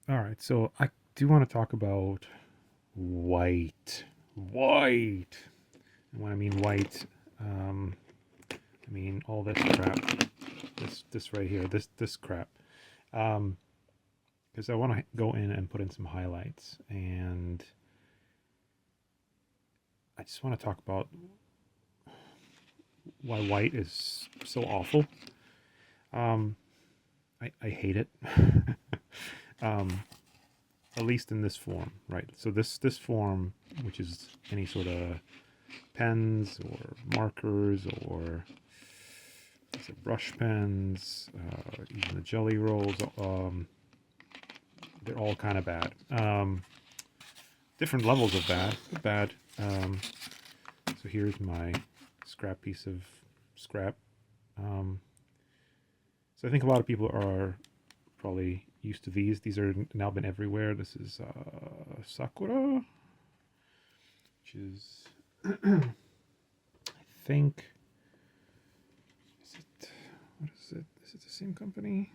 All right, so I do want to talk about white. White. And when I mean white, um, I mean all this crap. This right here. This crap. Um, because I want to go in and put in some highlights, and I just want to talk about why white is so awful. Um, I hate it. um, at least in this form, right? So this form, which is any sort of pens or markers or brush pens, even the jelly rolls, they're all kind of bad. Different levels of bad, but bad. So here's my scrap piece of scrap. Um, so I think a lot of people are probably used to these. These are now been everywhere. This is Sakura, which is I think is it what is it? Is it the same company?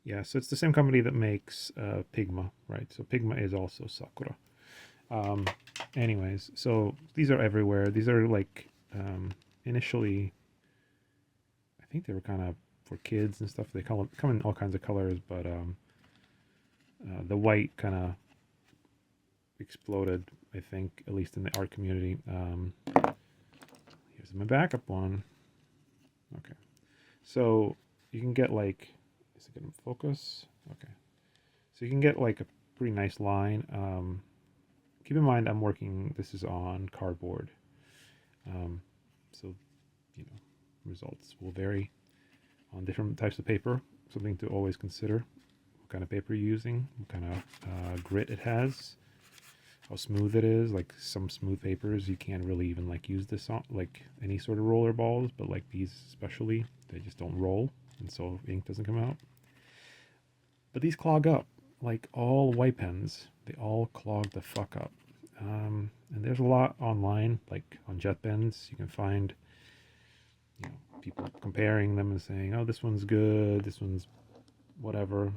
Yeah, so it's the same company that makes Pigma, right? So Pigma is also Sakura. Um, anyways, so these are everywhere. These are like initially, I think they were kind of for kids and stuff. They come in all kinds of colors, but the white kind of exploded. I think at least in the art community. Here's my backup one. Okay, so you can get like, is it gonna focus? Okay, so you can get like a pretty nice line. Keep in mind, I'm working. This is on cardboard, so you know results will vary on different types of paper. Something to always consider: what kind of paper you're using, what kind of grit it has, how smooth it is. Like some smooth papers, you can't really even like use this on like any sort of roller balls, but like these especially, they just don't roll, and so ink doesn't come out. But these clog up, like all white pens. They all clog the fuck up. And there's a lot online, like on JetPens. You can find, people comparing them and saying, "Oh, this one's good. This one's whatever."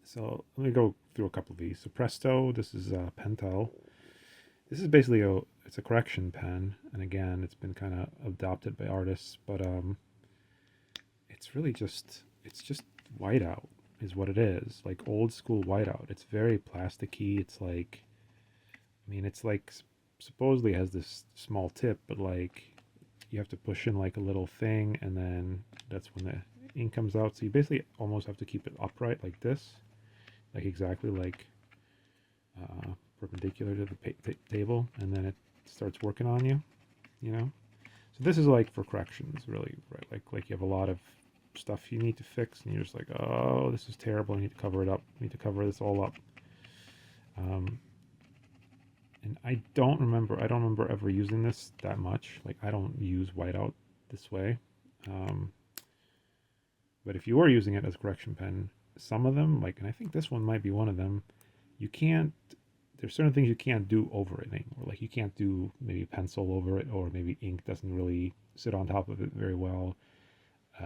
So let me go through a couple of these. So Presto, this is Pentel. This is basically it's a correction pen, and again, it's been kind of adopted by artists, but it's just whiteout is what it is, like old school whiteout. It's very plasticky. It's like, I mean, it's like supposedly has this small tip, but like you have to push in like a little thing, and then that's when the ink comes out. So you basically almost have to keep it upright like this, like exactly like perpendicular to the table, and then it starts working on you. You know. So this is like for corrections, really, right? Like you have a lot of stuff you need to fix, and you're just like, oh, this is terrible. I need to cover it up. I need to cover this all up. Um, and I don't remember. I don't remember ever using this that much. Like I don't use whiteout this way. Um, but if you are using it as a correction pen, some of them, like, and I think this one might be one of them, you can't. There's certain things you can't do over it anymore. Like you can't do maybe pencil over it, or maybe ink doesn't really sit on top of it very well.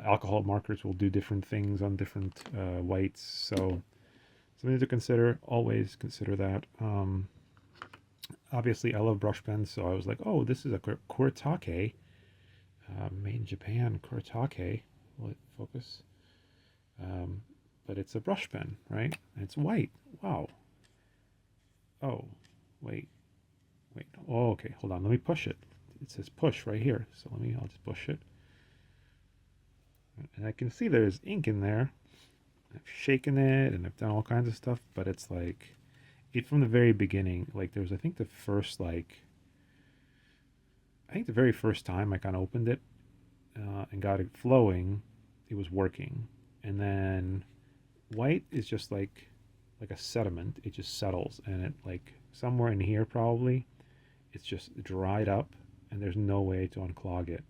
Alcohol markers will do different things on different whites, so something to consider. Always consider that. Obviously, I love brush pens, so I was like, oh, this is a Kuretake, made in Japan. Kuretake, will it focus? Um, but it's a brush pen, right? And it's white. Wow. Oh, wait, wait. Oh, okay. Hold on. Let me push it. It says push right here. So I'll just push it. And I can see there's ink in there. I've shaken it and I've done all kinds of stuff, but it's like it from the very beginning. Like there was, I think the first like, I think the very first time I kind of opened it and got it flowing, it was working. And then white is just like a sediment. It just settles, and it like somewhere in here probably it's just dried up, and there's no way to unclog it.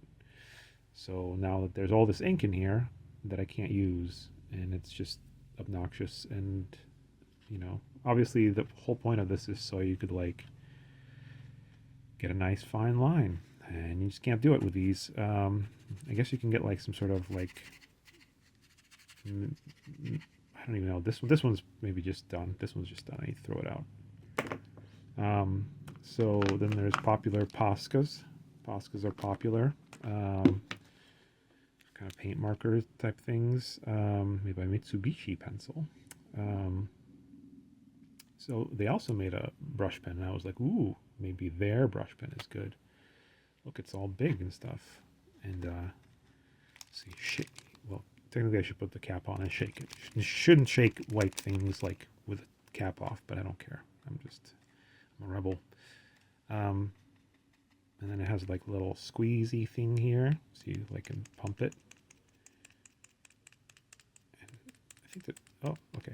So now that there's all this ink in here that I can't use, and it's just obnoxious. And obviously the whole point of this is so you could like get a nice fine line, and you just can't do it with these. I guess you can get like some sort of like I don't even know. This one's maybe just done. This one's just done. I need to throw it out. So then there's popular Poscas. Poscas are popular. Kind of paint marker type things. Made by Mitsubishi Pencil. So they also made a brush pen, and I was like, ooh, maybe their brush pen is good. Look, it's all big and stuff. And see, shake. Well, technically I should put the cap on and shake it. You shouldn't shake white things like with the cap off, but I don't care. I'm a rebel. And then it has like a little squeezy thing here, so you like can pump it. And I think that, oh, okay.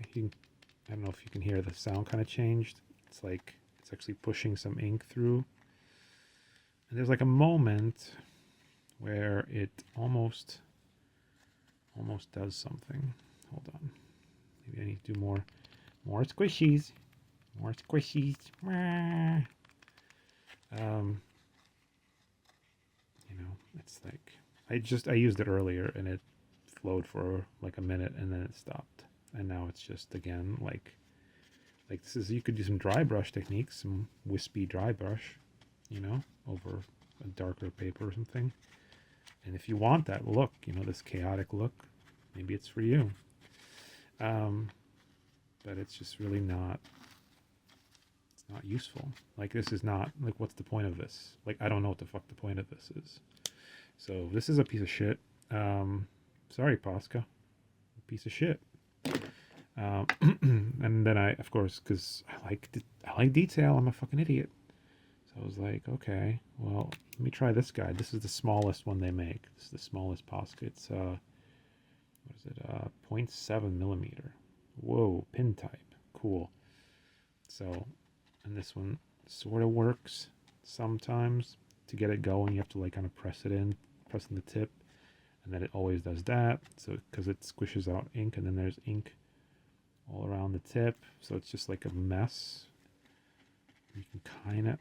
I don't know if you can hear the sound kind of changed. It's like it's actually pushing some ink through. And there's like a moment where it almost does something. Hold on. Maybe I need to do more squishies. More squishies. You know, it's like I used it earlier and it flowed for like a minute and then it stopped. And now it's just again like this is, you could do some dry brush techniques, some wispy dry brush, you know, over a darker paper or something. And if you want that look, you know, this chaotic look, maybe it's for you. But it's just really not, it's not useful. Like this is not, like what's the point of this? Like I don't know what the fuck the point of this is. So this is a piece of shit. Sorry, Posca. Piece of shit. And then I, of course, because I like detail, I'm a fucking idiot. So I was like, okay, well, let me try this guy. This is the smallest one they make. This is the smallest Posca. It's what is it? 0.7 millimeter. Whoa, pin type. Cool. So, and this one sort of works sometimes. To get it going, you have to like kind of press in the tip, and then it always does that. So because it squishes out ink, and then there's ink all around the tip, so it's just like a mess. You can kind of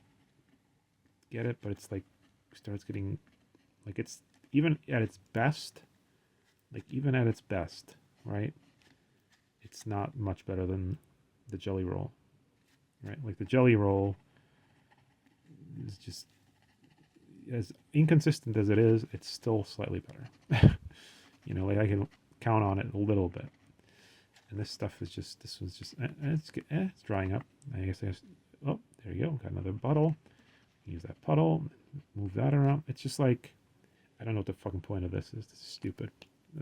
get it, but it's like starts getting like, it's even at its best, right? It's not much better than the Jelly Roll, right? Like the Jelly Roll is just, as inconsistent as it is, it's still slightly better. You know, like I can count on it a little bit. And this stuff is just, this was just, it's drying up. I guess oh, there you go. Got another puddle. Use that puddle, move that around. It's just like, I don't know what the fucking point of this is. This is stupid.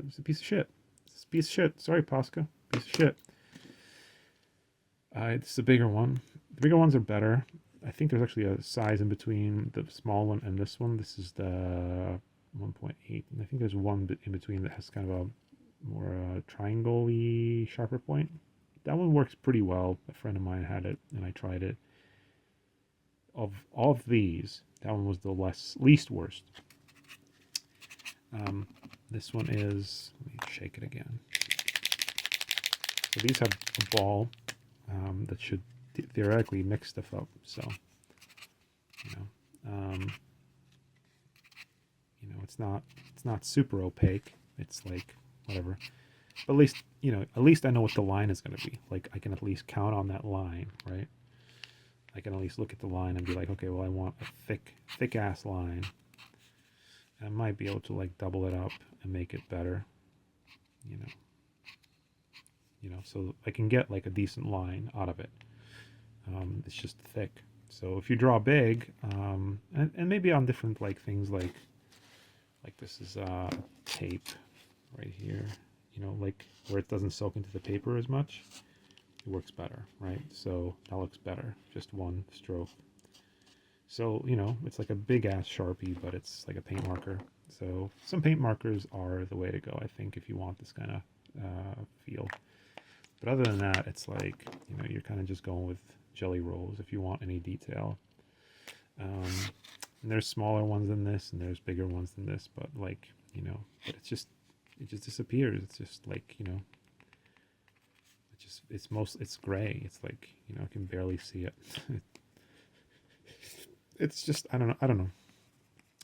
It's a piece of shit. It's a piece of shit. Sorry, Posca. Piece of shit. It's a bigger one. The bigger ones are better. I think there's actually a size in between the small one and this one. This is the 1.8. And I think there's one bit in between that has kind of a more triangle-y sharper point. That one works pretty well. A friend of mine had it and I tried it. Of all of these, that one was the least worst. This one is, let me shake it again. So these have a ball that should theoretically mix stuff up. So, it's not super opaque. It's like whatever. But at least I know what the line is going to be. Like I can at least count on that line, right? I can at least look at the line and be like, okay, well, I want a thick ass line. And I might be able to like double it up and make it better, so I can get like a decent line out of it. It's just thick. So if you draw big, and maybe on different like things like this is tape right here, like where it doesn't soak into the paper as much, it works better, right? So that looks better, just one stroke. So, it's like a big ass Sharpie, but it's like a paint marker. So some paint markers are the way to go, I think, if you want this kind of feel. But other than that, it's like, you're kind of just going with Jelly Rolls if you want any detail. And there's smaller ones than this, and there's bigger ones than this, but like, but it just disappears. It's just like, it's gray. It's like, I can barely see it. It's just, I don't know.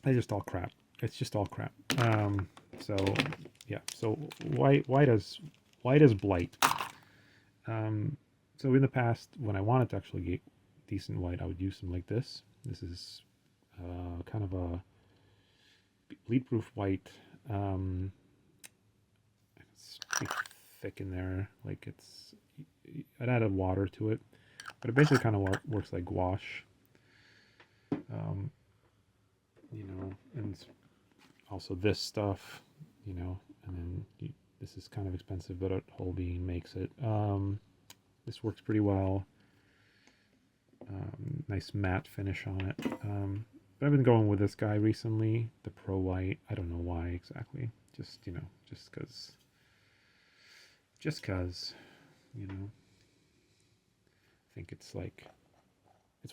It's just all crap. So yeah, so white as blight. So in the past, when I wanted to actually get decent white, I would use some like this. This is kind of a bleed-proof white. It's pretty thick in there. Like I'd added water to it, but it basically kind of works like gouache. Um, and also this stuff, and then this is kind of expensive, but Whole Bean makes it. This works pretty well. Nice matte finish on it. But I've been going with this guy recently, the Pro White. I don't know why exactly. Just because. Just because, I think it's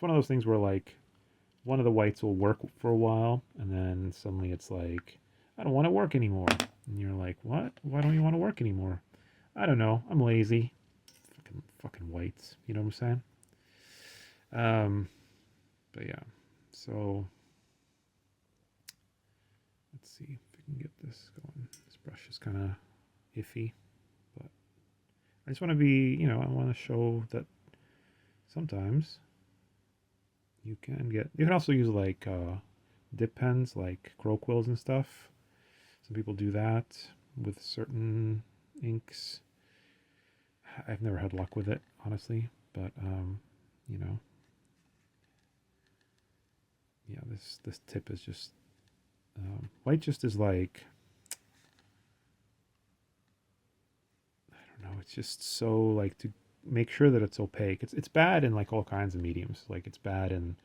one of those things where one of the whites will work for a while, and then suddenly it's like, I don't want to work anymore. And you're like, what? Why don't you want to work anymore? I don't know. I'm lazy. Fucking whites. You know what I'm saying? But yeah. So let's see if we can get this going. This brush is kind of iffy, but I just want to be, I want to show that sometimes you can also use dip pens, like crow quills and stuff. Some people do that with certain inks. I've never had luck with it, honestly, but yeah, this tip is just white. Just is like, I don't know. It's just so to make sure that it's opaque. It's bad in all kinds of mediums. It's bad in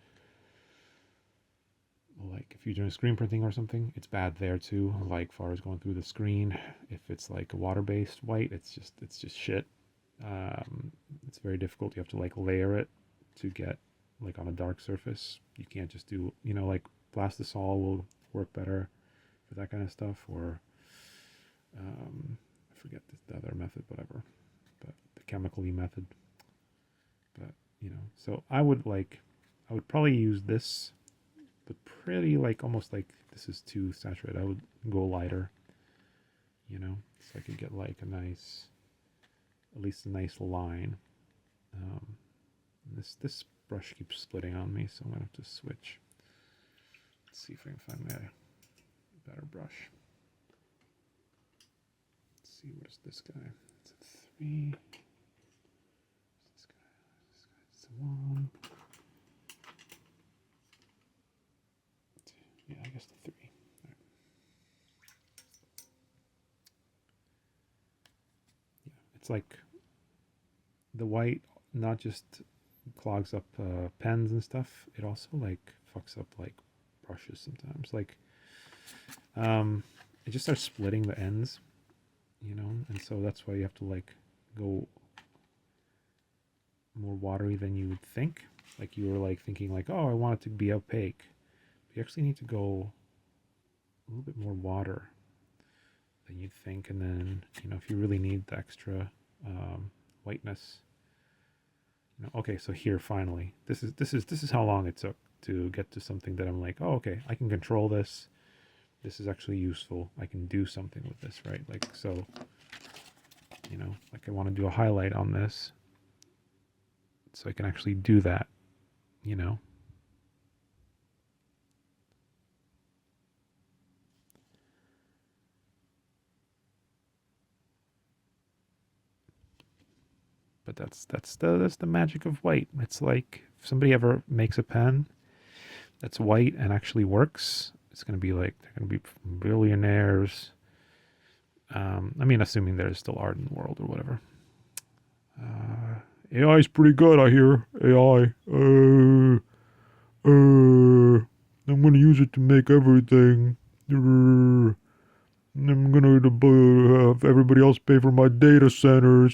if you're doing screen printing or something, it's bad there too. Far as going through the screen, if it's a water-based white, it's just shit. It's very difficult. You have to layer it to get on a dark surface. You can't just do plastisol will work better for that kind of stuff, or I forget the other method, whatever, but the chemically method. But so I would probably use this, but pretty almost this is too saturated. I would go lighter, so I could get a nice, at least a nice line. This brush keeps splitting on me, so I'm gonna have to switch. Let's see if I can find my better brush. Let's see, where's this guy? It's a 3. This guy. It's a 1. Yeah, I guess the 3. Right. Yeah, it's the white not just clogs up pens and stuff. It also fucks up brushes sometimes. It just starts splitting the ends, and so that's why you have to go more watery than you would think. You were thinking oh, I want it to be opaque. But you actually need to go a little bit more water than you'd think, and then if you really need the extra whiteness. Okay, so here finally, this is how long it took to get to something that I'm oh, okay, I can control this. This is actually useful. I can do something with this, right? So, I want to do a highlight on this, so I can actually do that, But that's the magic of white. It's if somebody ever makes a pen that's white and actually works, it's gonna be they're gonna be billionaires. I mean, assuming there's still art in the world or whatever. AI is pretty good, I hear. AI. I'm gonna use it to make everything. I'm gonna have everybody else pay for my data centers.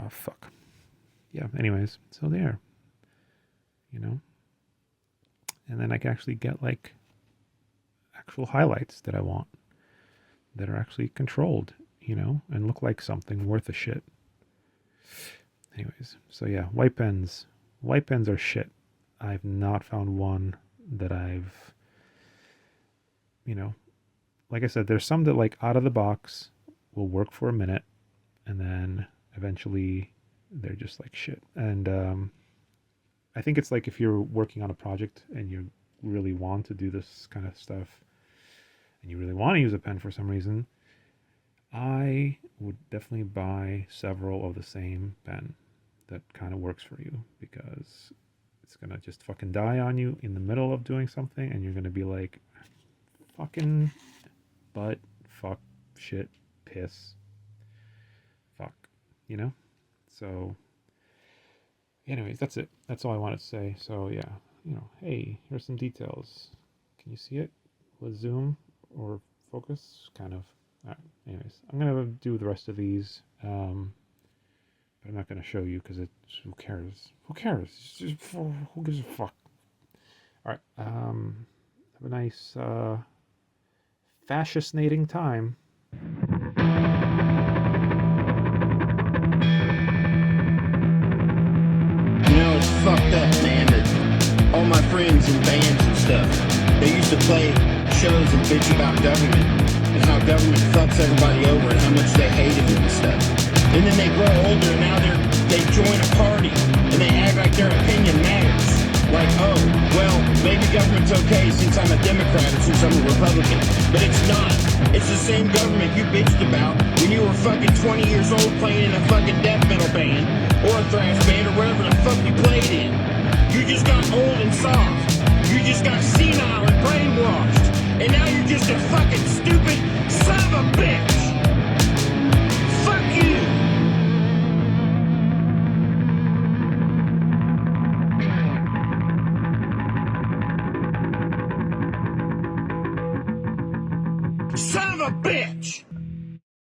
Fuck. Yeah, anyways, so there. And then I can actually get actual highlights that I want, that are actually controlled, and look like something worth a shit. Anyways, so yeah, white pens. White pens are shit. I've not found one that I've you know, like I said, there's some that like out of the box will work for a minute, and then eventually they're just like shit. And I think it's like if you're working on a project and you really want to do this kind of stuff and you really want to use a pen for some reason, I would definitely buy several of the same pen that kind of works for you, because it's going to just fucking die on you in the middle of doing something and you're going to be like, fucking butt, fuck, shit, piss, fuck, you know? So, anyways, that's it. That's all I wanted to say. So, yeah, you know, hey, here's some details. Can you see it with zoom or focus? Kind of. All right. Anyways, I'm going to do the rest of these. But I'm not going to show you because it's, who cares? Who cares? Who gives a fuck? All right. Have a nice, fascinating time. You know, it's fucked up, man, that all my friends in bands and stuff, they used to play shows and bitch about government and how government fucks everybody over and how much they hated it and stuff. And then they grow older and now they join a party and they act like their opinion matters. Like, oh, well, maybe government's okay since I'm a Democrat or since I'm a Republican. But it's not. It's the same government you bitched about when you were fucking 20 years old playing in a fucking death metal band or a thrash band or whatever the fuck you played in. You just got old and soft. You just got senile and brainwashed. And now you're just a fucking stupid son of a bitch. Fuck you. Son of a bitch!